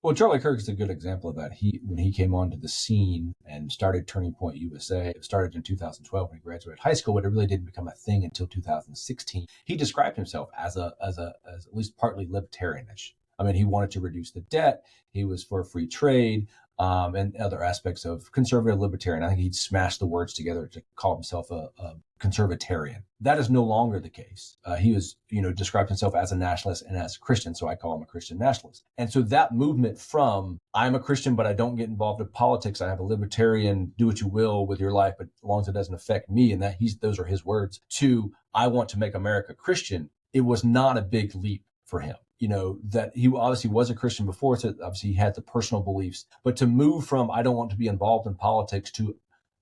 Well, Charlie Kirk is a good example of that. When he came onto the scene and started Turning Point USA, it started in 2012 when he graduated high school, but it really didn't become a thing until 2016. He described himself as at least partly libertarianish. I mean, he wanted to reduce the debt. He was for free trade, and other aspects of conservative libertarian. I think he'd smashed the words together to call himself a conservatarian. That is no longer the case. He was, described himself as a nationalist and as a Christian, so I call him a Christian nationalist. And so that movement from I'm a Christian, but I don't get involved in politics. I have a libertarian, do what you will with your life, but as long as it doesn't affect me, and those are his words, to I want to make America Christian. It was not a big leap for him. That he obviously was a Christian before, so obviously he had the personal beliefs, but to move from I don't want to be involved in politics to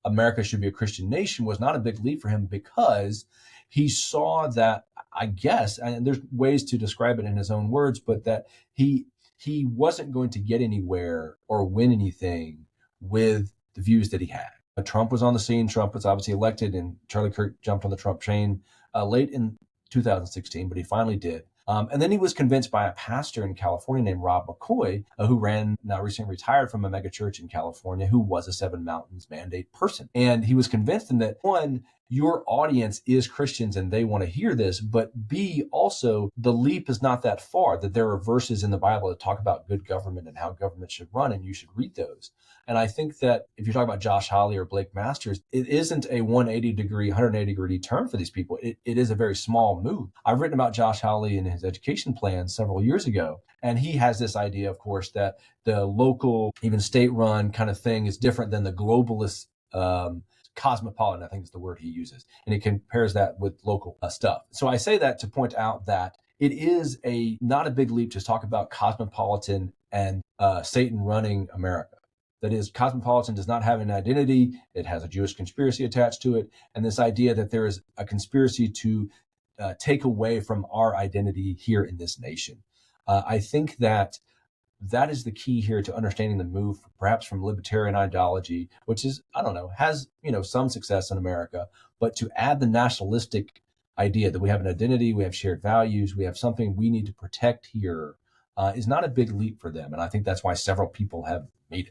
America should be a Christian nation was not a big leap for him because he saw that, I guess, and there's ways to describe it in his own words, but that he wasn't going to get anywhere or win anything with the views that he had. Trump was on the scene. Trump was obviously elected, and Charlie Kirk jumped on the Trump train late in 2016, but he finally did. And then he was convinced by a pastor in California named Rob McCoy, who now recently retired from a mega church in California, who was a Seven Mountains Mandate person. And he was convinced in that, one, your audience is Christians and they want to hear this, but B, also the leap is not that far, that there are verses in the Bible that talk about good government and how government should run, and you should read those. And I think that if you're talking about Josh Hawley or Blake Masters, it isn't a 180 degree turn for these people. It is a very small move. I've written about Josh Hawley and his education plans several years ago. And he has this idea, of course, that the local, even state run kind of thing is different than the globalist cosmopolitan, I think is the word he uses. And he compares that with local stuff. So I say that to point out that it is not a big leap to talk about cosmopolitan and Satan running America. That is, cosmopolitan does not have an identity. It has a Jewish conspiracy attached to it. And this idea that there is a conspiracy to take away from our identity here in this nation. I think that is the key here to understanding the move, perhaps from libertarian ideology, which is, I don't know, has, some success in America, but to add the nationalistic idea that we have an identity, we have shared values, we have something we need to protect here, is not a big leap for them. And I think that's why several people have made it.